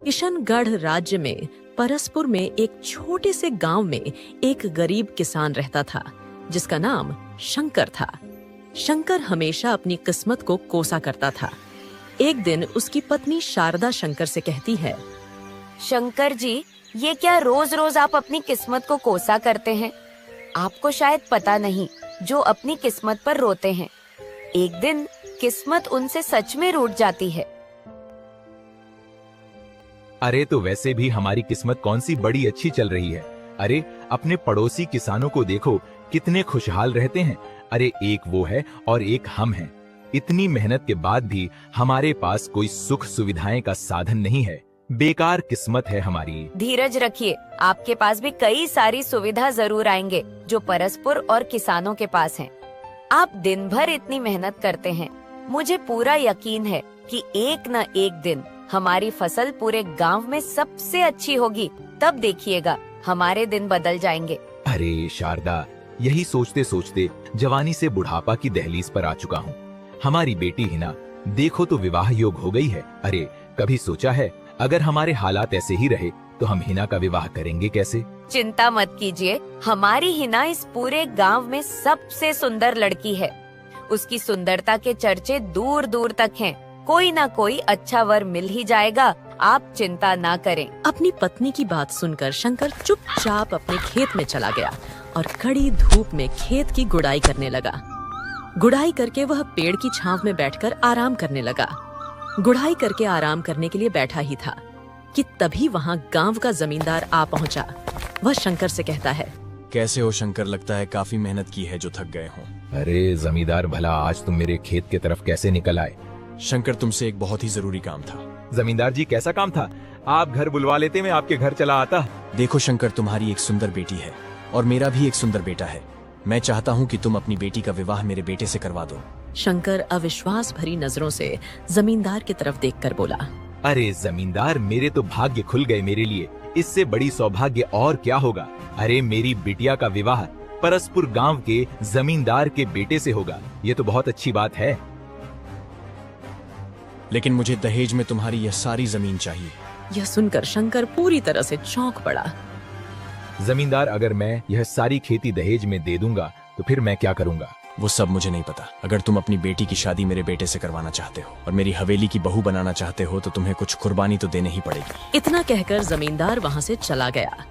किशनगढ़ राज्य में परसपुर में एक छोटे से गांव में एक गरीब किसान रहता था जिसका नाम शंकर था। शंकर हमेशा अपनी किस्मत को कोसा करता था। एक दिन उसकी पत्नी शारदा शंकर से कहती है, शंकर जी, ये क्या रोज रोज आप अपनी किस्मत को कोसा करते हैं? आपको शायद पता नहीं, जो अपनी किस्मत पर रोते हैं, एक दिन किस्मत उनसे सच में रूठ जाती है। अरे तो वैसे भी हमारी किस्मत कौन सी बड़ी अच्छी चल रही है। अरे अपने पड़ोसी किसानों को देखो, कितने खुशहाल रहते हैं। अरे एक वो है और एक हम हैं। इतनी मेहनत के बाद भी हमारे पास कोई सुख सुविधाएं का साधन नहीं है। बेकार किस्मत है हमारी। धीरज रखिए, आपके पास भी कई सारी सुविधा जरूर आएंगे जो परस्पर और किसानों के पास हैं। आप दिन भर इतनी मेहनत करते हैं, मुझे पूरा यकीन है कि एक न एक दिन हमारी फसल पूरे गांव में सबसे अच्छी होगी। तब देखिएगा, हमारे दिन बदल जाएंगे। अरे शारदा, यही सोचते सोचते जवानी से बुढ़ापा की दहलीज पर आ चुका हूँ। हमारी बेटी हिना देखो तो विवाह योग हो गई है। अरे कभी सोचा है अगर हमारे हालात ऐसे ही रहे तो हम हिना का विवाह करेंगे कैसे? चिंता मत कीजिए, हमारी हिना इस पूरे गांव में सबसे सुंदर लड़की है। उसकी सुंदरता के चर्चे दूर दूर तक हैं। कोई ना कोई अच्छा वर मिल ही जाएगा, आप चिंता ना करें। अपनी पत्नी की बात सुनकर शंकर चुपचाप अपने खेत में चला गया और कड़ी धूप में खेत की गुड़ाई करने लगा। गुड़ाई करके वह पेड़ की छांव में बैठकर आराम करने लगा। गुड़ाई करके आराम करने के लिए बैठा ही था कि तभी वहाँ गांव का जमींदार आ पहुँचा। वह शंकर से कहता है, कैसे हो शंकर? लगता है काफी मेहनत की है जो थक गए हो। अरे जमींदार भला, आज तुम मेरे खेत की तरफ कैसे निकल आए? शंकर, तुमसे एक बहुत ही जरूरी काम था। जमींदार जी, कैसा काम था? आप घर बुलवा लेते, मैं आपके घर चला आता। देखो शंकर, तुम्हारी एक सुंदर बेटी है और मेरा भी एक सुंदर बेटा है। मैं चाहता हूँ कि तुम अपनी बेटी का विवाह मेरे बेटे से करवा दो। शंकर अविश्वास भरी नजरों से जमींदार की तरफ देखकर बोला, अरे जमींदार, मेरे तो भाग्य खुल गए मेरे लिए। इससे बड़ी सौभाग्य और क्या होगा। अरे मेरी बिटिया का विवाह परसपुर गांव के जमींदार के बेटे से होगा। ये तो बहुत अच्छी बात है। लेकिन मुझे दहेज में तुम्हारी यह सारी जमीन चाहिए। यह सुनकर शंकर पूरी तरह से चौंक पड़ा। जमींदार, अगर मैं यह सारी खेती दहेज में दे दूंगा तो फिर मैं क्या करूंगा? वो सब मुझे नहीं पता। अगर तुम अपनी बेटी की शादी मेरे बेटे से करवाना चाहते हो और मेरी हवेली की बहू बनाना चाहते हो तो तुम्हें कुछ कुर्बानी तो देनी ही पड़ेगी। इतना कहकर जमींदार वहाँ से चला गया।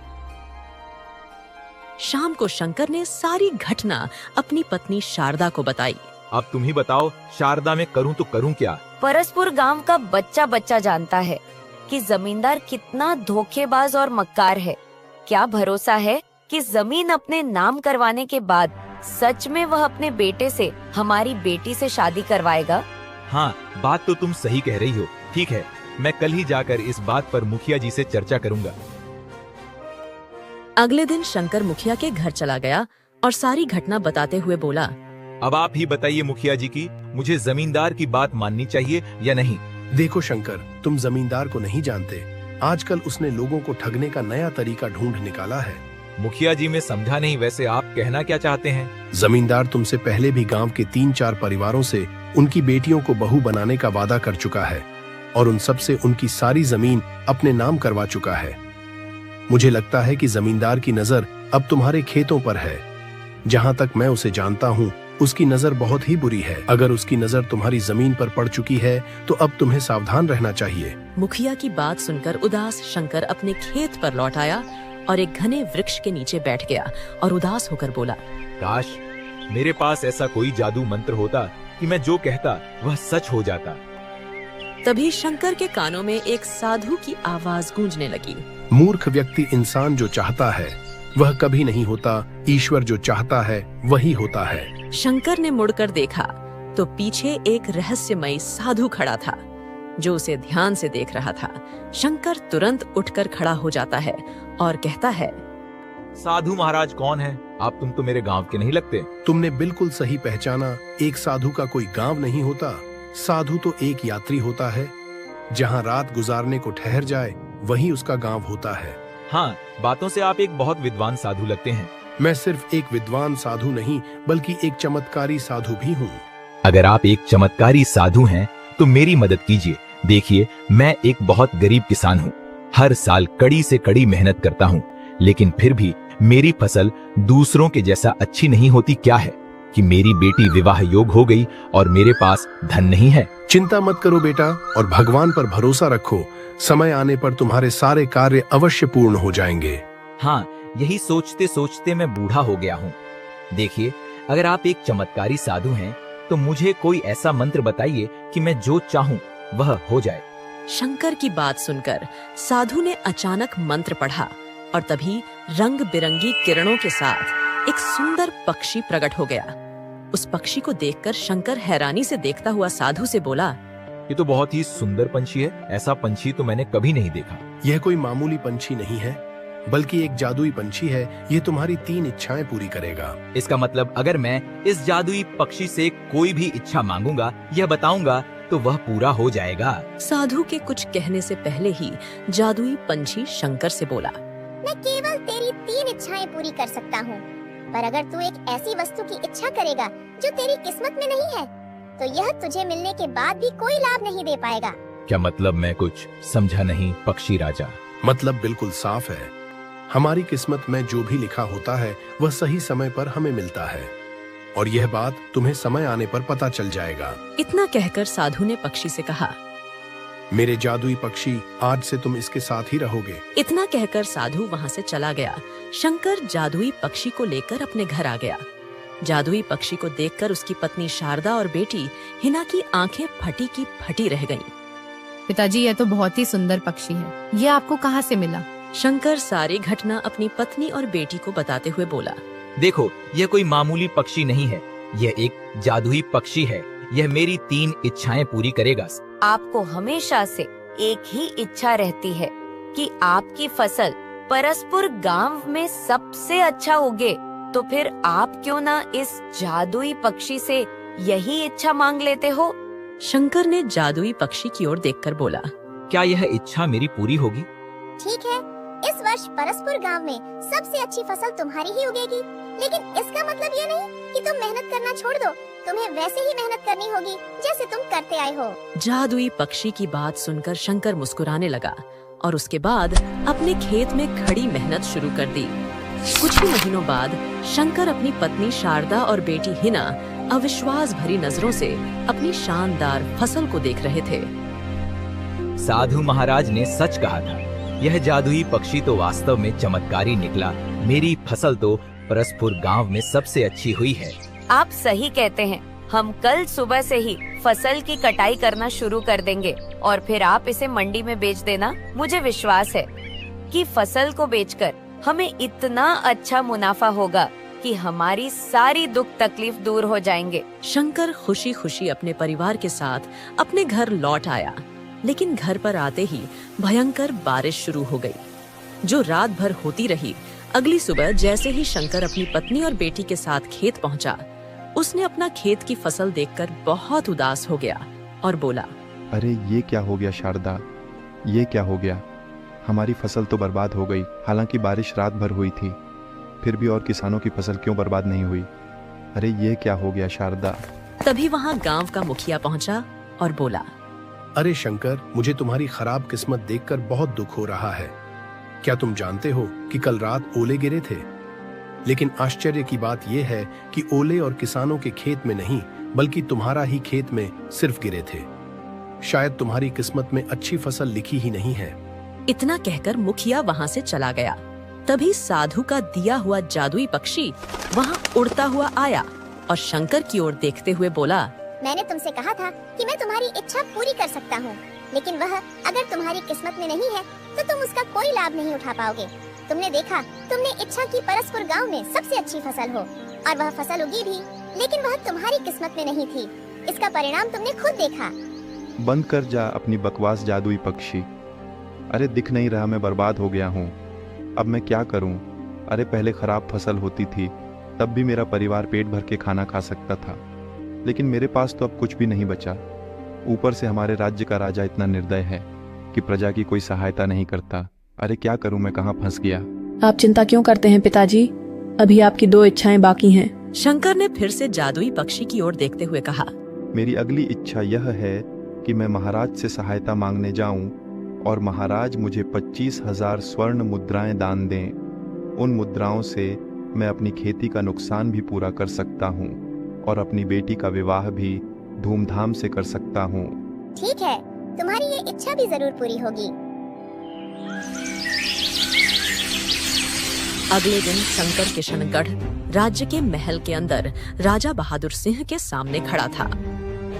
शाम को शंकर ने सारी घटना अपनी पत्नी शारदा को बताई। अब तुम ही बताओ शारदा, मैं करूं तो करूं क्या? परस्पुर गांव का बच्चा बच्चा जानता है कि जमींदार कितना धोखेबाज और मक्कार है। क्या भरोसा है कि जमीन अपने नाम करवाने के बाद सच में वह अपने बेटे से हमारी बेटी से शादी करवाएगा? हाँ, बात तो तुम सही कह रही हो। ठीक है, मैं कल ही जाकर इस बात पर मुखिया जी से चर्चा करूंगा। अगले दिन शंकर मुखिया के घर चला गया और सारी घटना बताते हुए बोला, अब आप ही बताइए मुखिया जी की, मुझे जमींदार की बात माननी चाहिए या नहीं? देखो शंकर, तुम जमींदार को नहीं जानते। आजकल उसने लोगों को ठगने का नया तरीका ढूंढ निकाला है। मुखिया जी, मैं समझा नहीं, वैसे आप कहना क्या चाहते हैं? जमींदार तुमसे पहले भी गांव के 3-4 परिवारों से उनकी बेटियों को बहू बनाने का वादा कर चुका है और उन सब से उनकी सारी जमीन अपने नाम करवा चुका है। मुझे लगता है कि जमींदार की नजर अब तुम्हारे खेतों पर है। जहाँ तक मैं उसे जानता हूँ, उसकी नजर बहुत ही बुरी है। अगर उसकी नजर तुम्हारी जमीन पर पड़ चुकी है तो अब तुम्हें सावधान रहना चाहिए। मुखिया की बात सुनकर उदास शंकर अपने खेत पर लौट आया और एक घने वृक्ष के नीचे बैठ गया और उदास होकर बोला, काश मेरे पास ऐसा कोई जादू मंत्र होता कि मैं जो कहता वह सच हो जाता। तभी शंकर के कानों में एक साधु की आवाज गूंजने लगी, मूर्ख व्यक्ति, इंसान जो चाहता है वह कभी नहीं होता। ईश्वर जो चाहता है वही होता है। शंकर ने मुड़कर देखा तो पीछे एक रहस्यमयी साधु खड़ा था जो उसे ध्यान से देख रहा था। शंकर तुरंत उठकर खड़ा हो जाता है और कहता है, साधु महाराज कौन है आप? तुम तो मेरे गांव के नहीं लगते। तुमने बिल्कुल सही पहचाना। एक साधु का कोई गांव नहीं होता। साधु तो एक यात्री होता है। जहाँ रात गुजारने को ठहर जाए वही उसका गांव होता है। हाँ, बातों से आप एक बहुत विद्वान साधु लगते हैं। मैं सिर्फ एक विद्वान साधु नहीं बल्कि एक चमत्कारी साधु भी हूँ। अगर आप एक चमत्कारी साधु हैं तो मेरी मदद कीजिए। देखिए, मैं एक बहुत गरीब किसान हूँ हर साल कड़ी से कड़ी मेहनत करता हूँ, लेकिन फिर भी मेरी फसल दूसरों के जैसा अच्छी नहीं होती। क्या है कि मेरी बेटी विवाह योग हो गई और मेरे पास धन नहीं है। चिंता मत करो बेटा, और भगवान पर भरोसा रखो। समय आने पर तुम्हारे सारे कार्य अवश्य पूर्ण हो जाएंगे। हाँ, यही सोचते सोचते मैं बूढ़ा हो गया हूँ। देखिए, अगर आप एक चमत्कारी साधु हैं तो मुझे कोई ऐसा मंत्र बताइए कि मैं जो चाहूँ वह हो जाए। शंकर की बात सुनकर साधु ने अचानक मंत्र पढ़ा और तभी रंग बिरंगी किरणों के साथ एक सुंदर पक्षी प्रकट हो गया। उस पक्षी को देखकर शंकर हैरानी से देखता हुआ साधु से बोला, ये तो बहुत ही सुंदर पंछी है। ऐसा पंछी तो मैंने कभी नहीं देखा। यह कोई मामूली पंछी नहीं है, बल्कि एक जादुई पंछी है। ये तुम्हारी 3 इच्छाएं पूरी करेगा। इसका मतलब अगर मैं इस जादुई पक्षी से कोई भी इच्छा मांगूंगा, यह बताऊंगा, तो वह पूरा हो जाएगा। साधु के कुछ कहने से पहले ही जादुई पंछी शंकर से बोला, मैं केवल तेरी 3 इच्छाएं पूरी कर सकता हूँ, पर अगर तू एक ऐसी वस्तु की इच्छा करेगा जो तेरी किस्मत में नहीं है, तो यह तुझे मिलने के बाद भी कोई लाभ नहीं दे पाएगा। क्या मतलब? मैं कुछ समझा नहीं पक्षी राजा। मतलब बिल्कुल साफ है। हमारी किस्मत में जो भी लिखा होता है वह सही समय पर हमें मिलता है, और यह बात तुम्हें समय आने पर पता चल जाएगा। इतना कहकर साधु ने पक्षी से कहा, मेरे जादुई पक्षी, आज से तुम इसके साथ ही रहोगे। इतना कहकर साधु वहाँ से चला गया। शंकर जादुई पक्षी को लेकर अपने घर आ गया। जादुई पक्षी को देखकर उसकी पत्नी शारदा और बेटी हिना की आंखें फटी की फटी रह गईं। पिताजी, यह तो बहुत ही सुंदर पक्षी है। ये आपको कहाँ से मिला? शंकर सारी घटना अपनी पत्नी और बेटी को बताते हुए बोला, देखो, यह कोई मामूली पक्षी नहीं है, यह एक जादुई पक्षी है। यह मेरी 3 इच्छाएं पूरी करेगा। आपको हमेशा से एक ही इच्छा रहती है कि आपकी फसल परस्पुर गांव में सबसे अच्छा उगे, तो फिर आप क्यों ना इस जादुई पक्षी से यही इच्छा मांग लेते हो? शंकर ने जादुई पक्षी की ओर देखकर बोला, क्या यह इच्छा मेरी पूरी होगी? ठीक है, इस वर्ष परस्पुर गांव में सबसे अच्छी फसल तुम्हारी ही उगेगी, लेकिन इसका मतलब ये नहीं कि तुम मेहनत करना छोड़ दो। तुम्हें वैसे ही मेहनत करनी होगी जैसे तुम करते आए हो। जादुई पक्षी की बात सुनकर शंकर मुस्कुराने लगा और उसके बाद अपने खेत में खड़ी मेहनत शुरू कर दी। कुछ ही महीनों बाद शंकर अपनी पत्नी शारदा और बेटी हिना अविश्वास भरी नजरों से अपनी शानदार फसल को देख रहे थे। साधु महाराज ने सच कहा था, यह जादुई पक्षी तो वास्तव में चमत्कारी निकला। मेरी फसल तो परस्पुर गांव में सबसे अच्छी हुई है। आप सही कहते हैं। हम कल सुबह से ही फसल की कटाई करना शुरू कर देंगे और फिर आप इसे मंडी में बेच देना। मुझे विश्वास है कि फसल को बेचकर हमें इतना अच्छा मुनाफा होगा कि हमारी सारी दुख तकलीफ दूर हो जाएंगे। शंकर खुशी खुशी अपने परिवार के साथ अपने घर लौट आया, लेकिन घर पर आते ही भयंकर बारिश शुरू हो गई, जो रात भर होती रही। अगली सुबह जैसे ही शंकर अपनी पत्नी और बेटी के साथ खेत पहुंचा, उसने अपना खेत की फसल देखकर बहुत उदास हो गया और बोला, अरे ये क्या हो गया शारदा, ये क्या हो गया? हमारी फसल तो बर्बाद हो गई। हालांकि बारिश रात भर हुई थी, फिर भी और किसानों की फसल क्यों बर्बाद नहीं हुई? अरे ये क्या हो गया शारदा? तभी वहाँ गांव का मुखिया पहुंचा और बोला, अरे शंकर, मुझे तुम्हारी खराब किस्मत देखकर बहुत दुख हो रहा है। क्या तुम जानते हो कि कल रात ओले गिरे थे? लेकिन आश्चर्य की बात यह है कि ओले और किसानों के खेत में नहीं, बल्कि तुम्हारा ही खेत में सिर्फ गिरे थे। शायद तुम्हारी किस्मत में अच्छी फसल लिखी ही नहीं है। इतना कहकर मुखिया वहाँ से चला गया। तभी साधु का दिया हुआ जादुई पक्षी वहाँ उड़ता हुआ आया और शंकर की ओर देखते हुए बोला, मैंने तुमसे कहा था कि मैं तुम्हारी इच्छा पूरी कर सकता हूँ, लेकिन वह अगर तुम्हारी किस्मत में नहीं है तो तुम उसका कोई लाभ नहीं उठा पाओगे। तुमने देखा, तुमने इच्छा की परस्पुर गांव में सबसे अच्छी फसल हो, और वह फसल उगी भी, लेकिन वह तुम्हारी किस्मत में नहीं थी। इसका परिणाम तुमने खुद देखा। बंद कर जा अपनी बकवास जादुई पक्षी। अरे दिख नहीं रहा मैं बर्बाद हो गया हूँ। अब मैं क्या करूँ? अरे पहले खराब फसल होती थी, तब भी मेरा परिवार पेट भर के खाना खा सकता था, लेकिन मेरे पास तो अब कुछ भी नहीं बचा। ऊपर से हमारे राज्य का राजा इतना निर्दय है कि प्रजा की कोई सहायता नहीं करता। अरे क्या करूं, मैं कहाँ फंस गया? आप चिंता क्यों करते हैं पिताजी? अभी आपकी 2 इच्छाएं बाकी हैं। शंकर ने फिर से जादुई पक्षी की ओर देखते हुए कहा, मेरी अगली इच्छा यह है कि मैं महाराज से सहायता मांगने जाऊं और महाराज मुझे 25,000 स्वर्ण मुद्राएं दान दें। उन मुद्राओं से मैं अपनी खेती का नुकसान भी पूरा कर सकता हूँ और अपनी बेटी का विवाह भी धूमधाम से कर सकता हूँ। ठीक है, तुम्हारी ये इच्छा भी जरूर पूरी होगी। अगले दिन शंकर किशनगढ़ राज्य के महल के अंदर राजा बहादुर सिंह के सामने खड़ा था।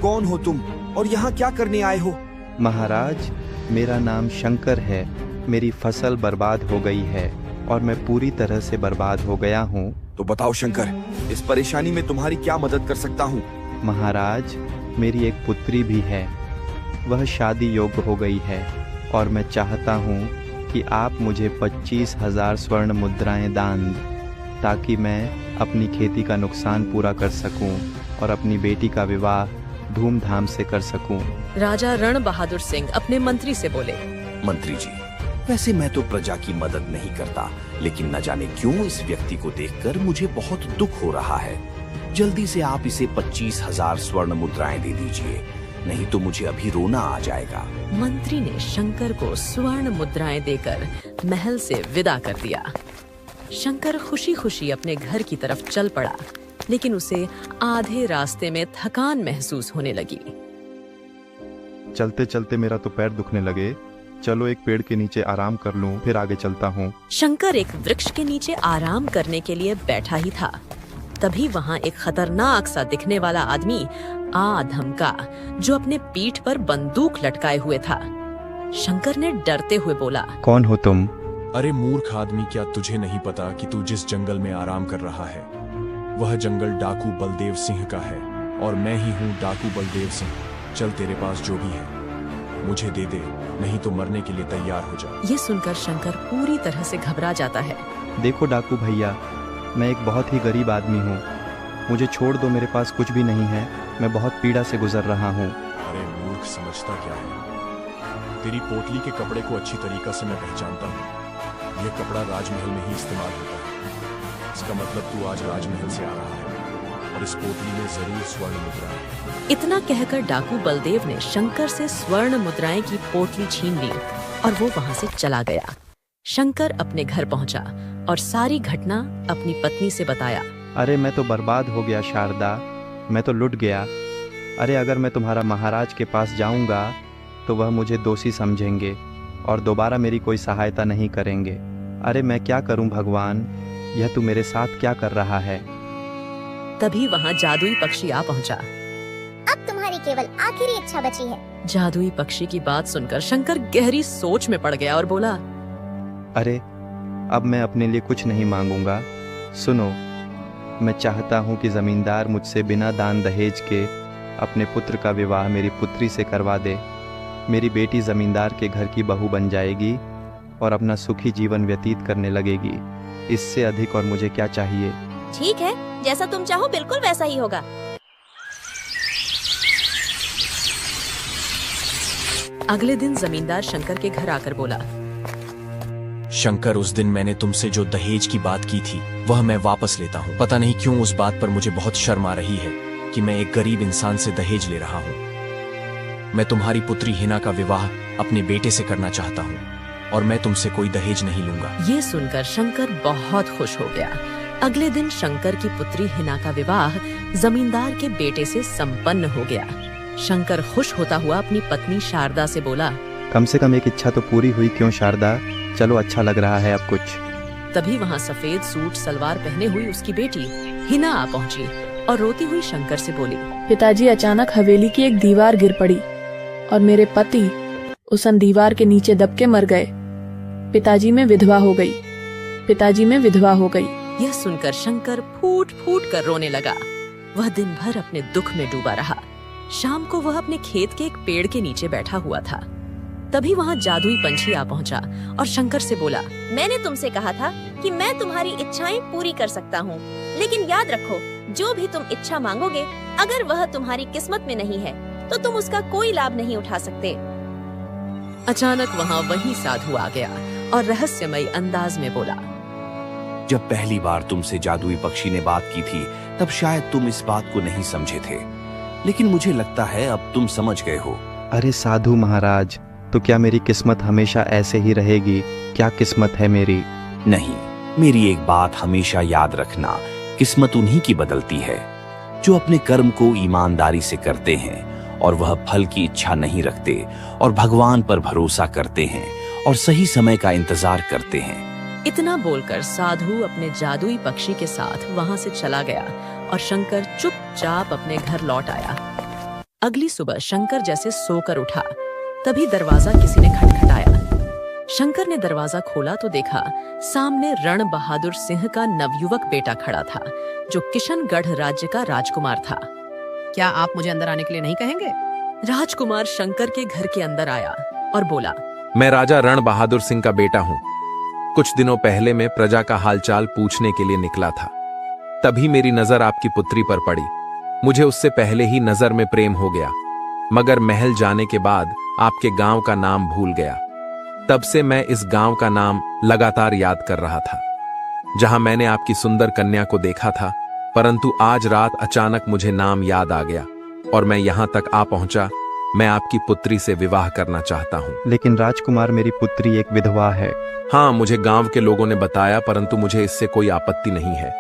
कौन हो तुम और यहाँ क्या करने आए हो? महाराज, मेरा नाम शंकर है। मेरी फसल बर्बाद हो गई है और मैं पूरी तरह से बर्बाद हो गया हूँ। तो बताओ शंकर, इस परेशानी में तुम्हारी क्या मदद कर सकता हूँ? महाराज, मेरी एक पुत्री भी है। वह शादी योग्य हो गई है और मैं चाहता हूँ कि आप मुझे 25,000 स्वर्ण मुद्राएं दान दें, ताकि मैं अपनी खेती का नुकसान पूरा कर सकूं और अपनी बेटी का विवाह धूमधाम से कर सकूं। राजा रण बहादुर सिंह अपने मंत्री से बोले, मंत्री जी, वैसे मैं तो प्रजा की मदद नहीं करता, लेकिन न जाने क्यों इस व्यक्ति को देखकर मुझे बहुत दुख हो रहा है। जल्दी से आप इसे 25,000 स्वर्ण मुद्राएं दे दीजिए, नहीं तो मुझे अभी रोना आ जाएगा। मंत्री ने शंकर को स्वर्ण मुद्राएं देकर महल से विदा कर दिया। शंकर खुशी खुशी अपने घर की तरफ चल पड़ा, लेकिन उसे आधे रास्ते में थकान महसूस होने लगी। चलते चलते मेरा तो पैर दुखने लगे। चलो एक पेड़ के नीचे आराम कर लूं, फिर आगे चलता हूँ। शंकर एक वृक्ष के नीचे आराम करने के लिए बैठा ही था, तभी वहाँ एक खतरनाक सा दिखने वाला आदमी आ धमका, जो अपने पीठ पर बंदूक लटकाए हुए था। शंकर ने डरते हुए बोला, कौन हो तुम? अरे मूर्ख आदमी, क्या तुझे नहीं पता कि तू जिस जंगल में आराम कर रहा है वह जंगल डाकू बलदेव सिंह का है, और मैं ही हूँ डाकू बलदेव सिंह। चल, तेरे पास जो भी है मुझे दे दे, नहीं तो मरने के लिए तैयार हो जा। ये सुनकर शंकर पूरी तरह से घबरा जाता है। देखो डाकू भैया, मैं एक बहुत ही गरीब आदमी हूँ। मुझे छोड़ दो, मेरे पास कुछ भी नहीं है। मैं बहुत पीड़ा से गुजर रहा हूँ। अरे मूर्ख, समझता क्या है? तेरी पोटली के कपड़े को अच्छी तरीका से मैं पहचानता हूँ। यह कपड़ा राजमहल में ही इस्तेमाल होता है। इसका मतलब तू आज राजमहल से आ रहा है और इस पोटली में जरूर स्वर्ण मुद्राएं हैं। इतना कहकर डाकू बलदेव ने शंकर से स्वर्ण मुद्राएं की पोटली छीन ली और वो वहाँ से चला गया। शंकर अपने घर पहुँचा और सारी घटना अपनी पत्नी से बताया। अरे मैं तो बर्बाद हो गया शारदा, मैं तो लुट गया। अरे अगर मैं तुम्हारा महाराज के पास जाऊंगा तो वह मुझे दोषी समझेंगे और दोबारा मेरी कोई सहायता नहीं करेंगे। अरे मैं क्या करूं भगवान, यह तू मेरे साथ क्या कर रहा है? तभी वहाँ जादुई पक्षी आ पहुँचा। अब तुम्हारी केवल आखिरी इच्छा बची है। जादुई पक्षी की बात सुनकर शंकर गहरी सोच में पड़ गया और बोला, अरे अब मैं अपने लिए कुछ नहीं मांगूंगा। सुनो, मैं चाहता हूँ कि जमींदार मुझसे बिना दान दहेज के अपने पुत्र का विवाह मेरी पुत्री से करवा दे। मेरी बेटी जमींदार के घर की बहू बन जाएगी और अपना सुखी जीवन व्यतीत करने लगेगी। इससे अधिक और मुझे क्या चाहिए? ठीक है, जैसा तुम चाहो बिल्कुल वैसा ही होगा। अगले दिन जमींदार शंकर के घर आकर बोला, शंकर, उस दिन मैंने तुमसे जो दहेज की बात की थी वह मैं वापस लेता हूँ। पता नहीं क्यों उस बात पर मुझे बहुत शर्म आ रही है कि मैं एक गरीब इंसान से दहेज ले रहा हूँ। मैं तुम्हारी पुत्री हिना का विवाह अपने बेटे से करना चाहता हूँ और मैं तुमसे कोई दहेज नहीं लूंगा। ये सुनकर शंकर बहुत खुश हो गया। अगले दिन शंकर की पुत्री हिना का विवाह जमींदार के बेटे से संपन्न हो गया। शंकर खुश होता हुआ अपनी पत्नी शारदा से बोला, कम से कम एक इच्छा तो पूरी हुई। क्यों शारदा? चलो, अच्छा लग रहा है अब कुछ। तभी वहाँ सफेद सूट सलवार पहने हुई उसकी बेटी हिना आ पहुँची और रोती हुई शंकर से बोली, पिताजी, अचानक हवेली की एक दीवार गिर पड़ी और मेरे पति उस दीवार के नीचे दब के मर गए। पिताजी में विधवा हो गई। पिताजी में विधवा हो गई। यह सुनकर शंकर फूट फूट कर रोने लगा। वह दिन भर अपने दुख में डूबा रहा। शाम को वह अपने खेत के एक पेड़ के नीचे बैठा हुआ था। तभी वहाँ जादुई पंछी आ पहुँचा और शंकर से बोला, मैंने तुमसे कहा था कि मैं तुम्हारी इच्छाएं पूरी कर सकता हूँ, लेकिन याद रखो, जो भी तुम इच्छा मांगोगे, अगर वह तुम्हारी किस्मत में नहीं है तो तुम उसका कोई लाभ नहीं उठा सकते। अचानक वहाँ वही साधु आ गया और रहस्यमयी अंदाज में बोला, जब पहली बार तुमसे जादुई पक्षी ने बात की थी तब शायद तुम इस बात को नहीं समझे थे, लेकिन मुझे लगता है अब तुम समझ गए हो। अरे साधु महाराज, तो क्या मेरी किस्मत हमेशा ऐसे ही रहेगी? क्या किस्मत है मेरी? नहीं, मेरी एक बात हमेशा याद रखना, किस्मत उन्हीं की बदलती है जो अपने कर्म को ईमानदारी से करते हैं और वह फल की इच्छा नहीं रखते और भगवान पर भरोसा करते हैं और सही समय का इंतजार करते हैं। इतना बोलकर साधु अपने जादुई पक्षी के साथ वहां से चला गया और शंकर चुपचाप अपने घर लौट आया। अगली सुबह शंकर जैसे सोकर उठा, तभी दरवाजा किसी ने खटखटाया। शंकर ने दरवाजा खोला तो देखा सामने रण बहादुर सिंह का नवयुवक बेटा खड़ा था, जो किशनगढ़ राज्य का राजकुमार था। क्या आप मुझे अंदर आने के लिए नहीं कहेंगे? राजकुमार शंकर के घर के अंदर आया और बोला, मैं राजा रण बहादुर सिंह का बेटा हूँ। कुछ दिनों पहले मैं प्रजा का हालचाल पूछने के लिए निकला था, तभी मेरी नजर आपकी पुत्री पर पड़ी। मुझे उससे पहले ही नजर में प्रेम हो गया, मगर महल जाने के बाद आपके गांव का नाम भूल गया। तब से मैं इस गांव का नाम लगातार याद कर रहा था, जहां मैंने आपकी सुंदर कन्या को देखा था, परंतु आज रात अचानक मुझे नाम याद आ गया और मैं यहां तक आ पहुंचा। मैं आपकी पुत्री से विवाह करना चाहता हूं। लेकिन राजकुमार, मेरी पुत्री एक विधवा है। हाँ, मुझे गांव के लोगों ने बताया, परंतु मुझे इससे कोई आपत्ति नहीं है।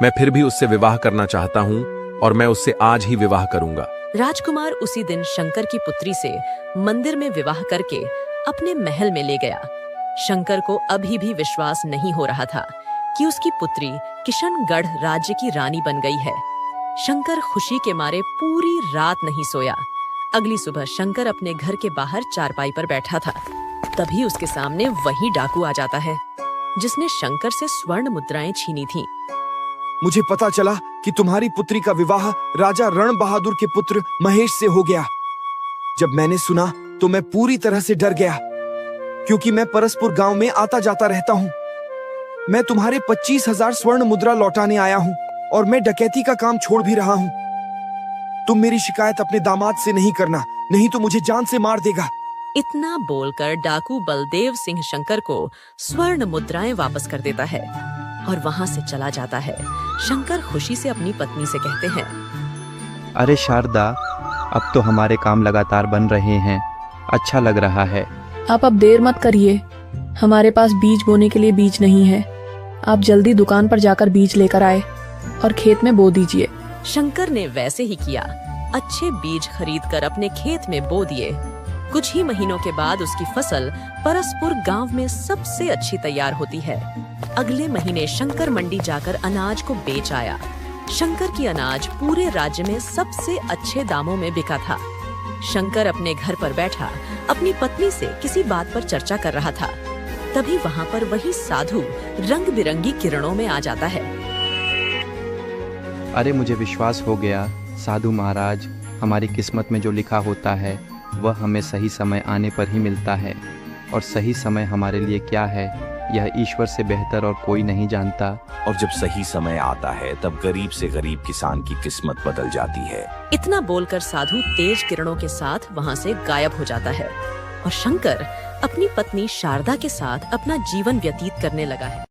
मैं फिर भी उससे विवाह करना चाहता हूं और मैं उससे आज ही विवाह करूंगा। राजकुमार उसी दिन शंकर की पुत्री से मंदिर में विवाह करके अपने महल में ले गया। शंकर को अभी भी विश्वास नहीं हो रहा था कि उसकी पुत्री किशनगढ़ राज्य की रानी बन गई है। शंकर खुशी के मारे पूरी रात नहीं सोया। अगली सुबह शंकर अपने घर के बाहर चारपाई पर बैठा था, तभी उसके सामने वही डाकू आ जाता है जिसने शंकर से स्वर्ण मुद्राएं छीनी थीं। मुझे पता चला कि तुम्हारी पुत्री का विवाह राजा रण बहादुर के पुत्र महेश से हो गया। जब मैंने सुना तो मैं पूरी तरह से डर गया, क्योंकि मैं परसपुर गांव में आता जाता रहता हूँ। मैं तुम्हारे 25,000 स्वर्ण मुद्रा लौटाने आया हूँ और मैं डकैती का काम छोड़ भी रहा हूँ। तुम मेरी शिकायत अपने दामाद से नहीं करना, नहीं तो मुझे जान से मार देगा। इतना बोलकर डाकू बलदेव सिंह शंकर को स्वर्ण मुद्राएं वापस कर देता है और वहां से चला जाता है। शंकर खुशी से अपनी पत्नी से कहते हैं, अरे शारदा, अब तो हमारे काम लगातार बन रहे हैं, अच्छा लग रहा है। आप अब देर मत करिए, हमारे पास बीज बोने के लिए बीज नहीं है। आप जल्दी दुकान पर जाकर बीज लेकर आए और खेत में बो दीजिए। शंकर ने वैसे ही किया। अच्छे बीज खरीदकर अपने खेत में बो दिए। कुछ ही महीनों के बाद उसकी फसल परसपुर गांव में सबसे अच्छी तैयार होती है। अगले महीने शंकर मंडी जाकर अनाज को बेच आया। शंकर की अनाज पूरे राज्य में सबसे अच्छे दामों में बिका था। शंकर अपने घर पर बैठा अपनी पत्नी से किसी बात पर चर्चा कर रहा था, तभी वहां पर वही साधु रंग बिरंगी किरणों में आ जाता है। अरे मुझे विश्वास हो गया साधु महाराज, हमारी किस्मत में जो लिखा होता है वह हमें सही समय आने पर ही मिलता है, और सही समय हमारे लिए क्या है यह ईश्वर से बेहतर और कोई नहीं जानता। और जब सही समय आता है तब गरीब से गरीब किसान की किस्मत बदल जाती है। इतना बोलकर साधु तेज किरणों के साथ वहां से गायब हो जाता है और शंकर अपनी पत्नी शारदा के साथ अपना जीवन व्यतीत करने लगा है।